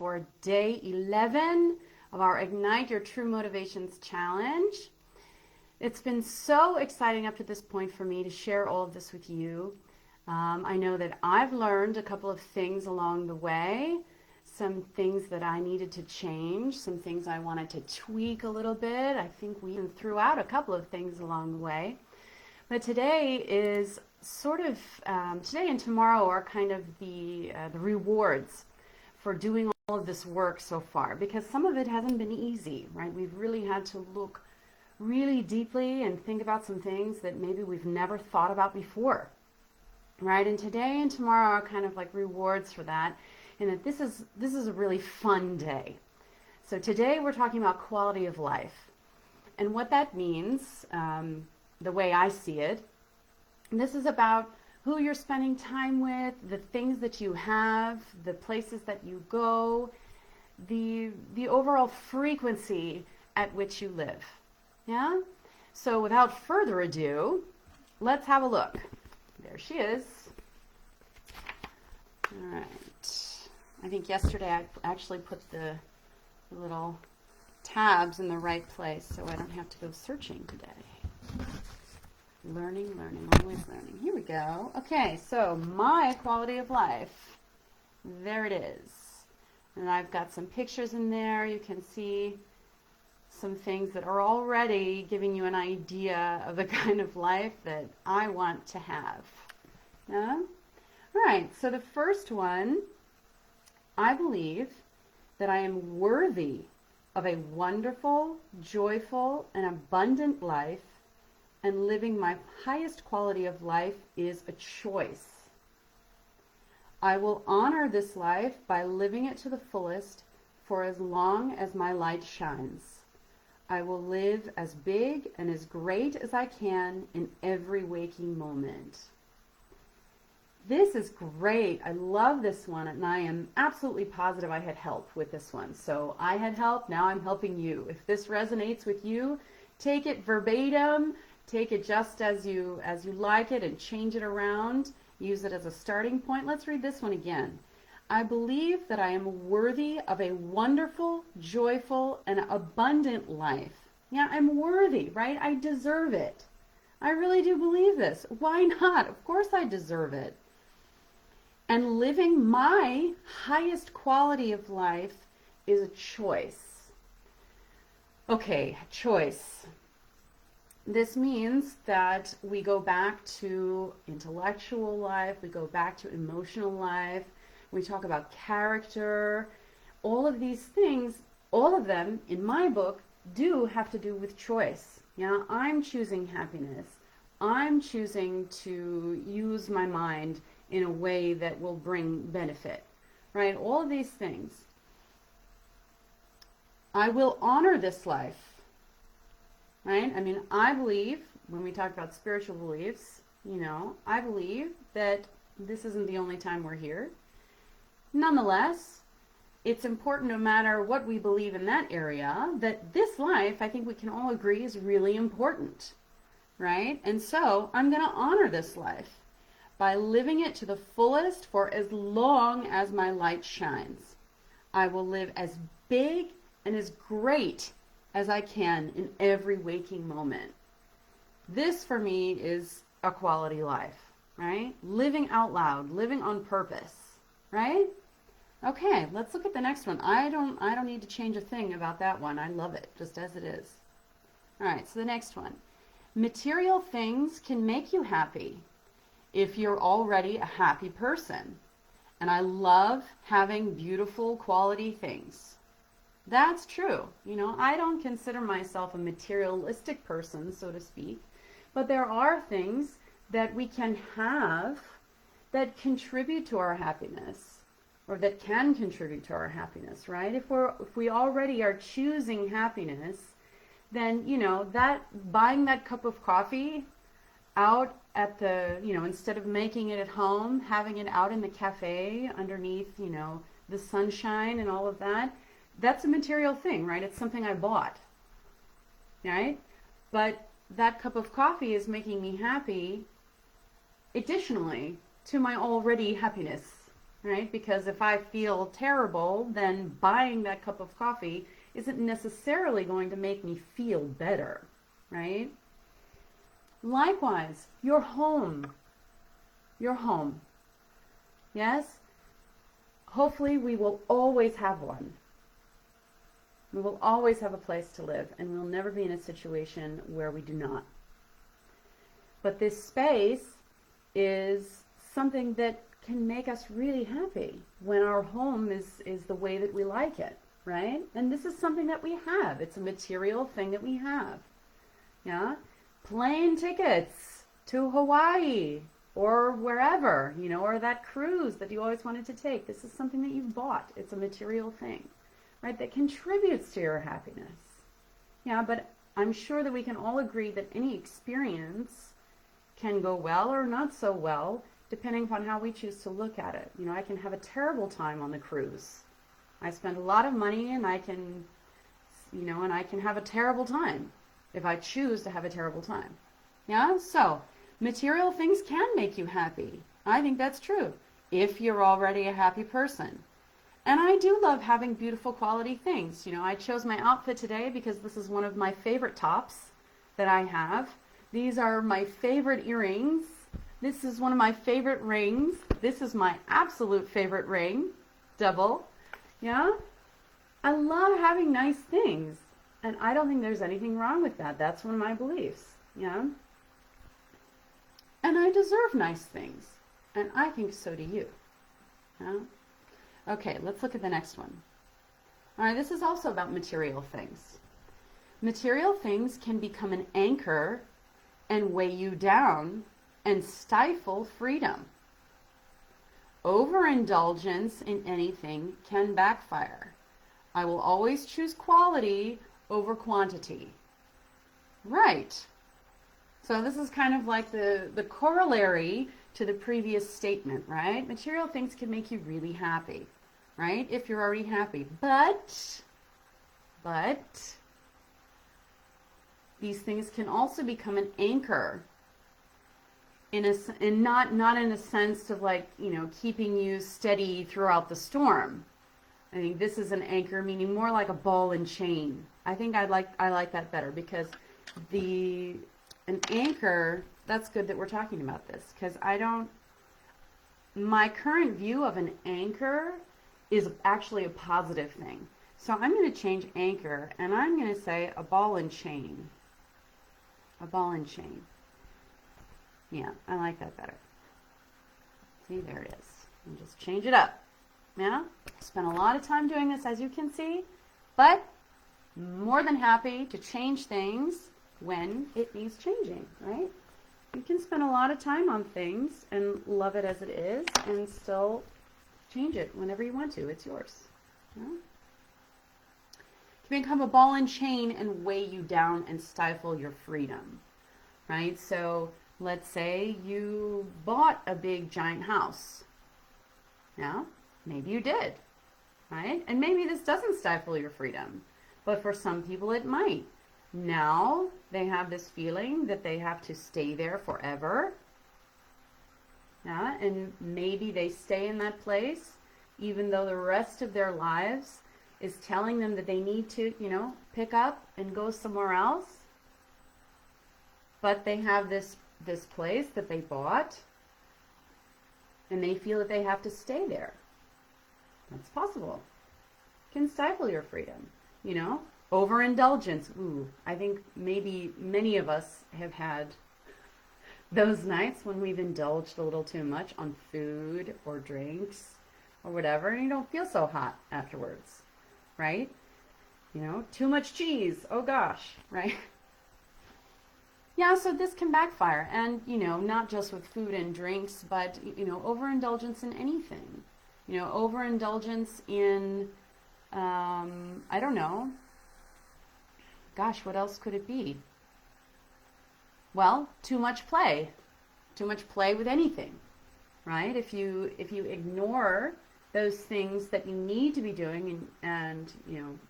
for day 11 of our Ignite Your True Motivations Challenge. It's been so exciting up to this point for me to share all of this with you. I know that I've learned a couple of things along the way, some things that I needed to change, some things I wanted to tweak a little bit. I think we even threw out a couple of things along the way. But today is sort of, today and tomorrow are kind of the rewards for doing all of this work so far, because some of it hasn't been easy, right? We've really had to look really deeply and think about some things that maybe we've never thought about before, right? And today and tomorrow are kind of like rewards for that, and that this is a really fun day. So today we're talking about quality of life, and what that means, the way I see it. And this is about who you're spending time with, the things that you have, the places that you go, the overall frequency at which you live. Yeah? So without further ado, let's have a look. There she is. All right. I think yesterday I actually put the little tabs in the right place so I don't have to go searching today. Learning, always learning. Here we go. Okay, so my quality of life. There it is. And I've got some pictures in there. You can see some things that are already giving you an idea of the kind of life that I want to have. Yeah? All right, so the first one, I believe that I am worthy of a wonderful, joyful, and abundant life, and living my highest quality of life is a choice. I will honor this life by living it to the fullest for as long as my light shines. I will live as big and as great as I can in every waking moment. This is great. I love this one, and I am absolutely positive I had help with this one. So I had help, now I'm helping you. If this resonates with you, take it verbatim. Take it just as you like it and change it around. Use it as a starting point. Let's read this one again. I believe that I am worthy of a wonderful, joyful, and abundant life. Yeah, I'm worthy, right? I deserve it. I really do believe this. Why not? Of course I deserve it. And living my highest quality of life is a choice. Okay, choice. This means that we go back to intellectual life, we go back to emotional life, we talk about character. All of these things, all of them, in my book, do have to do with choice. Yeah, I'm choosing happiness. I'm choosing to use my mind in a way that will bring benefit, right? All of these things. I will honor this life. Right? I mean, I believe, when we talk about spiritual beliefs, I believe that this isn't the only time we're here. Nonetheless, it's important, no matter what we believe in that area, that this life, I think we can all agree, is really important. Right? And so I'm going to honor this life by living it to the fullest for as long as my light shines. I will live as big and as great as I can in every waking moment. This for me is a quality life, right? Living out loud, living on purpose, right? Okay, let's look at the next one. I don't need to change a thing about that one. I love it just as it is. All right, so the next one. Material things can make you happy if you're already a happy person. And I love having beautiful quality things. That's true. I don't consider myself a materialistic person, so to speak, but there are things that we can have that contribute to our happiness, or that can contribute to our happiness, right? If we already are choosing happiness, then, that buying that cup of coffee out at the, instead of making it at home, having it out in the cafe underneath, the sunshine and all of that, that's a material thing, right? It's something I bought, right? But that cup of coffee is making me happy additionally to my already happiness, right? Because if I feel terrible, then buying that cup of coffee isn't necessarily going to make me feel better, right? Likewise, your home. Your home. Yes? Hopefully we will always have one. We will always have a place to live, and we'll never be in a situation where we do not. But this space is something that can make us really happy when our home is the way that we like it, right? And this is something that we have. It's a material thing that we have. Yeah? Plane tickets to Hawaii or wherever, or that cruise that you always wanted to take. This is something that you've bought. It's a material thing, right? That contributes to your happiness. Yeah, but I'm sure that we can all agree that any experience can go well or not so well, depending upon how we choose to look at it. I can have a terrible time on the cruise. I spend a lot of money and I can have a terrible time if I choose to have a terrible time. Yeah, so material things can make you happy. I think that's true, if you're already a happy person. And I do love having beautiful quality things. I chose my outfit today because this is one of my favorite tops that I have. These are my favorite earrings. This is one of my favorite rings. This is my absolute favorite ring, double. Yeah? I love having nice things. And I don't think there's anything wrong with that. That's one of my beliefs. Yeah? And I deserve nice things. And I think so do you. Yeah? Okay, let's look at the next one. All right, this is also about material things. Material things can become an anchor and weigh you down and stifle freedom. Overindulgence in anything can backfire. I will always choose quality over quantity. Right. So this is kind of like the corollary to the previous statement, right? Material things can make you really happy, right? If you're already happy. But these things can also become an anchor and not in a sense of like, keeping you steady throughout the storm. I think this is an anchor, meaning more like a ball and chain. I think I like that better, because an anchor, that's good that we're talking about this, because my current view of an anchor is actually a positive thing. So I'm going to change anchor, and I'm going to say a ball and chain. A ball and chain. Yeah, I like that better. See, there it is. And just change it up. Yeah, spent a lot of time doing this, as you can see, but more than happy to change things when it needs changing, right? You can spend a lot of time on things and love it as it is and still change it whenever you want to. It's yours. Yeah? It can become a ball and chain and weigh you down and stifle your freedom, right? So let's say you bought a big giant house. Now, maybe you did, right? And maybe this doesn't stifle your freedom, but for some people it might. Now they have this feeling that they have to stay there forever. Yeah, and maybe they stay in that place even though the rest of their lives is telling them that they need to, pick up and go somewhere else. But they have this place that they bought, and they feel that they have to stay there. That's possible. It can stifle your freedom, Overindulgence. Ooh, I think maybe many of us have had those nights when we've indulged a little too much on food or drinks or whatever, and you don't feel so hot afterwards, right? Too much cheese. Oh gosh, right? Yeah, so this can backfire, and not just with food and drinks, but overindulgence in anything. Overindulgence in I don't know. Gosh, what else could it be? Well, too much play. Too much play with anything, right? If you ignore those things that you need to be doing and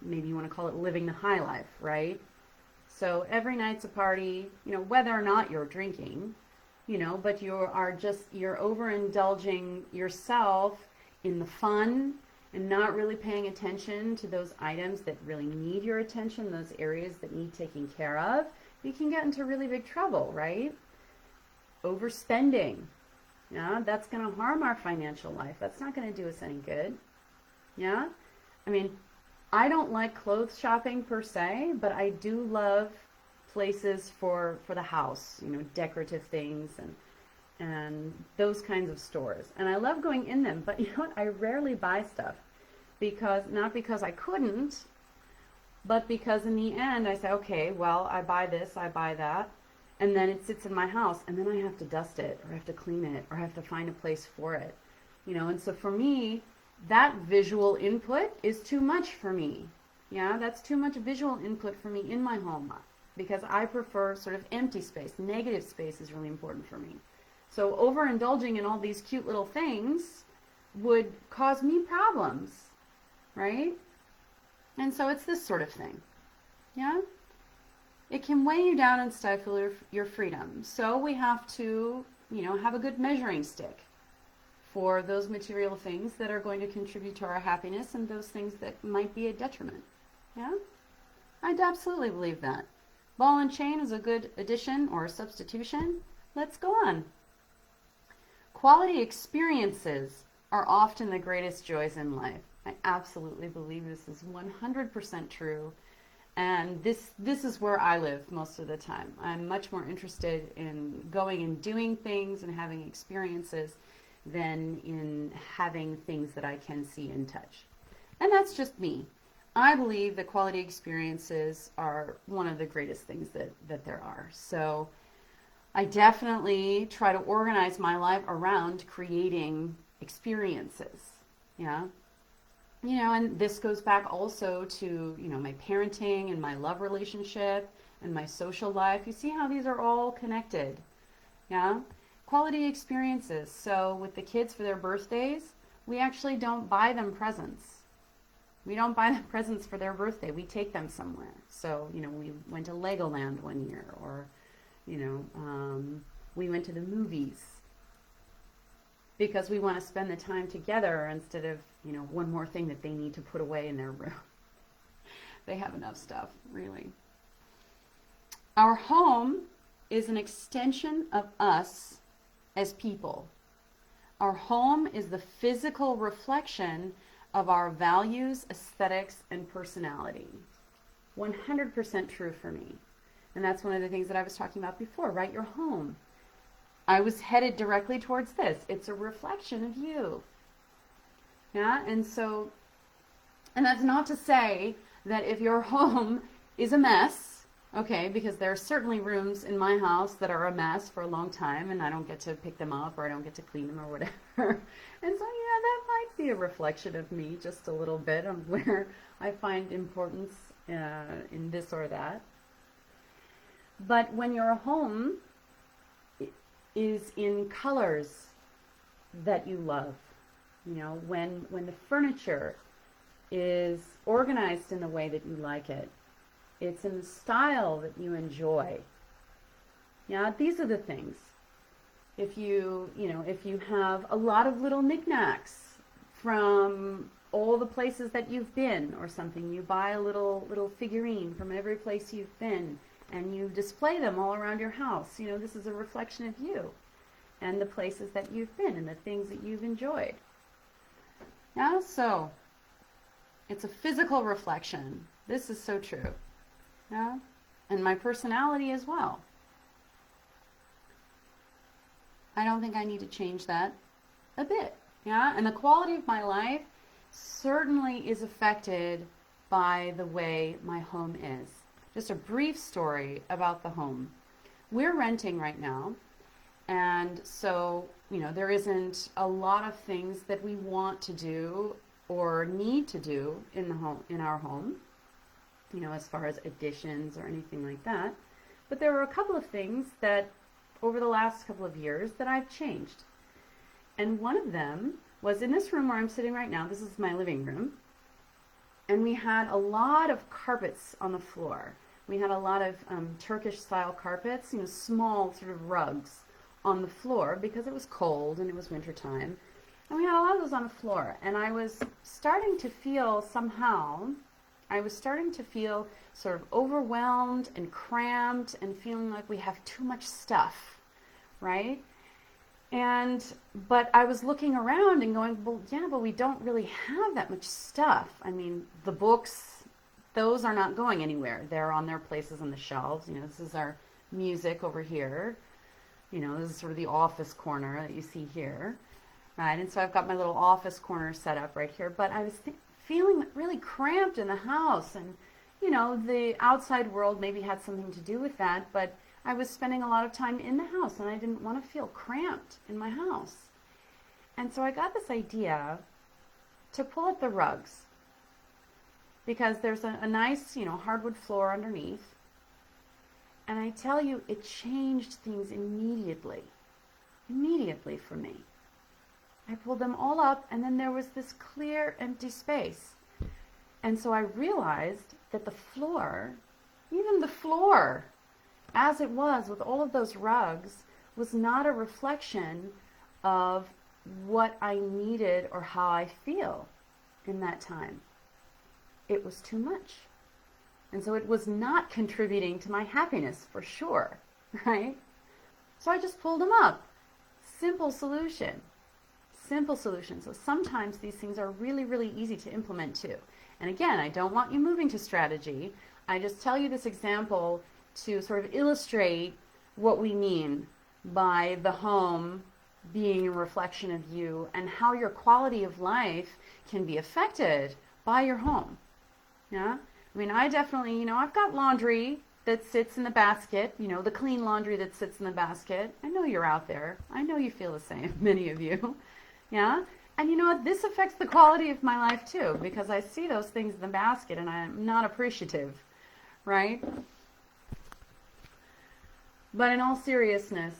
maybe you want to call it living the high life, right? So every night's a party, whether or not you're drinking, but you're overindulging yourself in the fun and not really paying attention to those items that really need your attention, those areas that need taking care of, you can get into really big trouble, right? Overspending. Yeah, that's going to harm our financial life. That's not going to do us any good. Yeah? I mean, I don't like clothes shopping per se, but I do love places for the house, you know, decorative things and those kinds of stores. And I love going in them, but you know what? I rarely buy stuff not because I couldn't, but because in the end I say, okay, well, I buy this, I buy that, and then it sits in my house, and then I have to dust it, or I have to clean it, or I have to find a place for it, you know. And so for me, that visual input is too much for me. Yeah, that's too much visual input for me in my home, because I prefer sort of empty space. Negative space is really important for me. So overindulging in all these cute little things would cause me problems, right? And so it's this sort of thing. Yeah? It can weigh you down and stifle your freedom. So we have to, you know, have a good measuring stick for those material things that are going to contribute to our happiness and those things that might be a detriment. Yeah? I absolutely believe that. Ball and chain is a good addition or substitution. Let's go on. Quality experiences are often the greatest joys in life. I absolutely believe this is 100% true. And this is where I live most of the time. I'm much more interested in going and doing things and having experiences than in having things that I can see and touch. And that's just me. I believe that quality experiences are one of the greatest things that there are. So I definitely try to organize my life around creating experiences. Yeah. You know, and this goes back also to, you know, my parenting and my love relationship and my social life. You see how these are all connected. Yeah. Quality experiences. So with the kids for their birthdays, we actually don't buy them presents. We don't buy them presents for their birthday. We take them somewhere. So, you know, we went to Legoland one year, or, you know, we went to the movies because we want to spend the time together instead of, you know, one more thing that they need to put away in their room. They have enough stuff, really. Our home is an extension of us as people. Our home is the physical reflection of our values, aesthetics, and personality. 100% true for me. And that's one of the things that I was talking about before, right? Your home. I was headed directly towards this. It's a reflection of you. Yeah, and so, and that's not to say that if your home is a mess, okay, because there are certainly rooms in my house that are a mess for a long time and I don't get to pick them up or I don't get to clean them or whatever. And so, yeah, that might be a reflection of me just a little bit on where I find importance in this or that. But when your home is in colors that you love, you know, when the furniture is organized in the way that you like it, it's in the style that you enjoy. Yeah, these are the things. If you have a lot of little knickknacks from all the places that you've been or something, you buy a little figurine from every place you've been and you display them all around your house. You know, this is a reflection of you and the places that you've been and the things that you've enjoyed. Yeah, so it's a physical reflection. This is so true. Yeah, and my personality as well. I don't think I need to change that a bit. Yeah, and the quality of my life certainly is affected by the way my home is. Just a brief story about the home. We're renting right now, and so, you know, there isn't a lot of things that we want to do or need to do in the home, in our home, you know, as far as additions or anything like that. But there were a couple of things that over the last couple of years that I've changed. And one of them was in this room where I'm sitting right now. This is my living room. And we had a lot of carpets on the floor. We had a lot of Turkish style carpets, you know, small sort of rugs on the floor because it was cold and it was wintertime. And we had a lot of those on the floor. And I was starting to feel somehow, sort of overwhelmed and cramped and feeling like we have too much stuff, right? But I was looking around and going, well, yeah, but we don't really have that much stuff. I mean, the books, those are not going anywhere. They're on their places on the shelves. You know, this is our music over here. You know, this is sort of the office corner that you see here, right? And so I've got my little office corner set up right here. But I was feeling really cramped in the house. And, you know, the outside world maybe had something to do with that, but I was spending a lot of time in the house, and I didn't want to feel cramped in my house. And so I got this idea to pull up the rugs, because there's a nice, you know, hardwood floor underneath. And I tell you, it changed things immediately for me. I pulled them all up, and then there was this clear, empty space. And so I realized that the floor, even the floor, as it was with all of those rugs, was not a reflection of what I needed or how I feel in that time. It was too much. And so it was not contributing to my happiness, for sure, right? So I just pulled them up. Simple solution. Simple solution. So sometimes these things are really, really easy to implement too. And again, I don't want you moving to strategy. I just tell you this example to sort of illustrate what we mean by the home being a reflection of you and how your quality of life can be affected by your home. Yeah? I mean, I definitely, you know, I've got laundry that sits in the basket, you know, the clean laundry that sits in the basket. I know you're out there. I know you feel the same, many of you. Yeah? And you know what? This affects the quality of my life too, because I see those things in the basket and I'm not appreciative, right? But in all seriousness,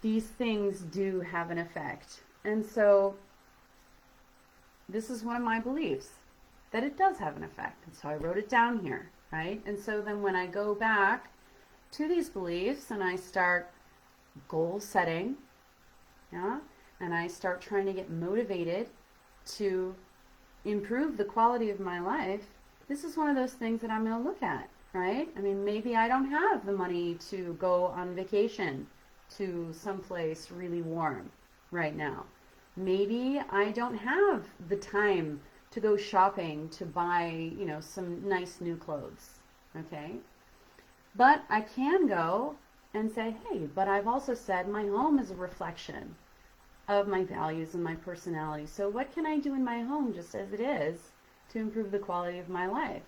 these things do have an effect. And so this is one of my beliefs, that it does have an effect. And so I wrote it down here, right? And so then when I go back to these beliefs and I start goal setting, yeah, and I start trying to get motivated to improve the quality of my life, this is one of those things that I'm going to look at. Right? I mean, maybe I don't have the money to go on vacation to someplace really warm right now. Maybe I don't have the time to go shopping to buy, you know, some nice new clothes. Okay? But I can go and say, hey, but I've also said my home is a reflection of my values and my personality. So what can I do in my home just as it is to improve the quality of my life?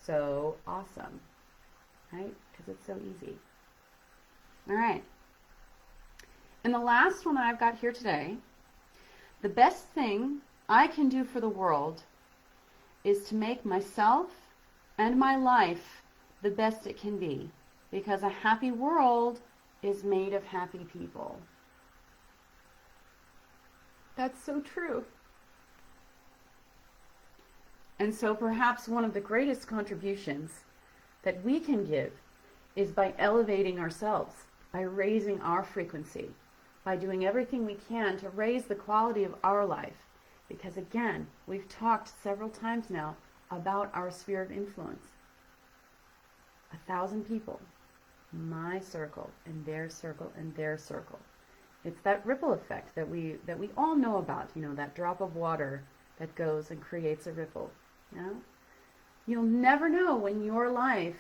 So awesome, right? Because it's so easy. All right. And the last one that I've got here today, the best thing I can do for the world is to make myself and my life the best it can be, because a happy world is made of happy people. That's so true. And so perhaps one of the greatest contributions that we can give is by elevating ourselves, by raising our frequency, by doing everything we can to raise the quality of our life. Because again, we've talked several times now about our sphere of influence. 1,000 people, my circle, and their circle, and their circle. It's that ripple effect that we all know about, you know, that drop of water that goes and creates a ripple. Yeah? You'll never know when your life,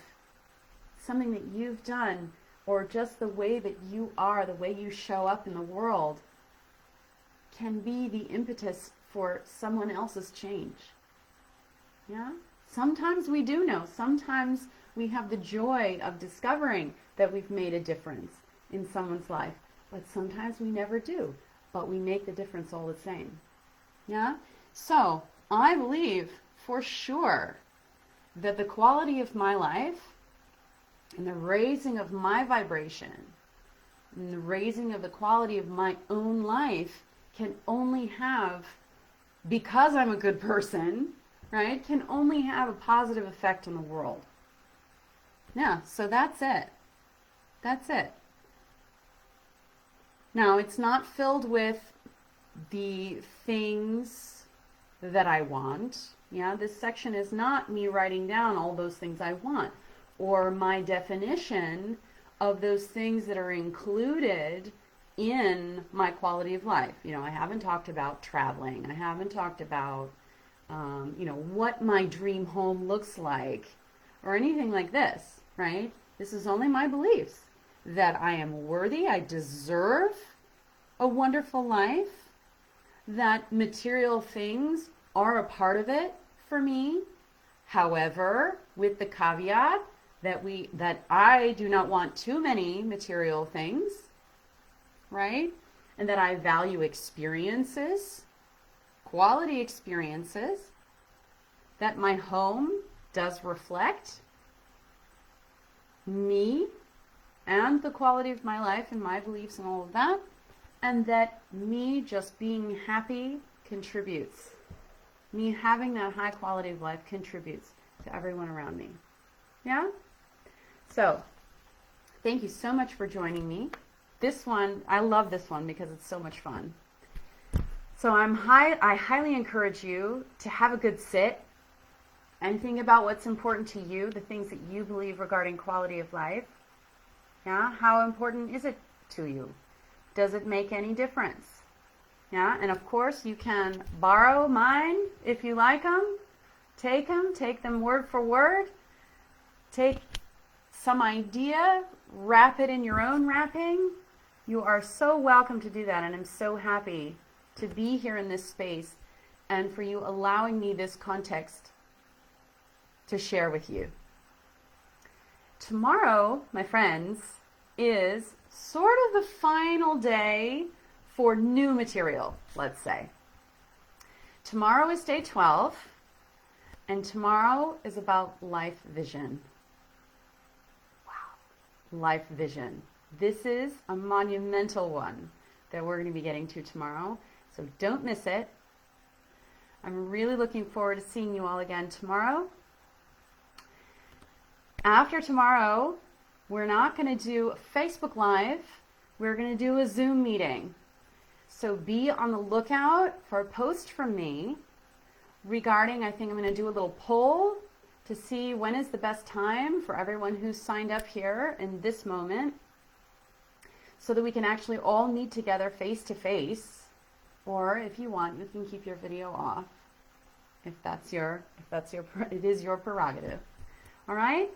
something that you've done, or just the way that you are, the way you show up in the world, can be the impetus for someone else's change. Yeah? Sometimes we do know. Sometimes we have the joy of discovering that we've made a difference in someone's life. But sometimes we never do. But we make the difference all the same. Yeah? So, I believe for sure that the quality of my life and the raising of my vibration and the raising of the quality of my own life can only have, because I'm a good person, right, can only have a positive effect on the world. Yeah, so that's it. That's it. Now, it's not filled with the things that I want. Yeah, this section is not me writing down all those things I want or my definition of those things that are included in my quality of life. You know, I haven't talked about traveling. I haven't talked about, what my dream home looks like or anything like this, right? This is only my beliefs that I am worthy, I deserve a wonderful life, that material things are a part of it for me. However, with the caveat that I do not want too many material things, right? And that I value experiences, quality experiences, that my home does reflect me and the quality of my life and my beliefs and all of that, and that me just being happy contributes. Me having that high quality of life contributes to everyone around me. Yeah? So, thank you so much for joining me. This one, I love this one because it's so much fun. So I highly encourage you to have a good sit and think about what's important to you, the things that you believe regarding quality of life. Yeah? How important is it to you? Does it make any difference? Yeah? And of course, you can borrow mine if you like them. Take them word for word. Take some idea, wrap it in your own wrapping. You are so welcome to do that, and I'm so happy to be here in this space and for you allowing me this context to share with you. Tomorrow, my friends, is sort of the final day for new material, let's say. Tomorrow is day 12, and tomorrow is about life vision. Wow, life vision. This is a monumental one that we're going to be getting to tomorrow, so don't miss it. I'm really looking forward to seeing you all again tomorrow. After tomorrow, we're not going to do a Facebook Live. We're going to do a Zoom meeting. So be on the lookout for a post from me regarding, I think I'm going to do a little poll to see when is the best time for everyone who's signed up here in this moment, so that we can actually all meet together face to face. Or if you want, you can keep your video off. It is your prerogative. All right?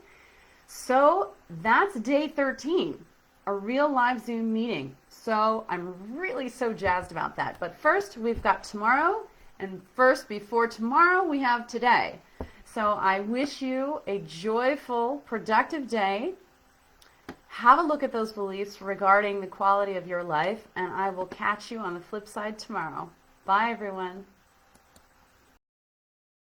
So that's day 13, a real live Zoom meeting. So I'm really so jazzed about that. But first, we've got tomorrow, and first, before tomorrow, we have today. So I wish you a joyful, productive day. Have a look at those beliefs regarding the quality of your life, and I will catch you on the flip side tomorrow. Bye, everyone.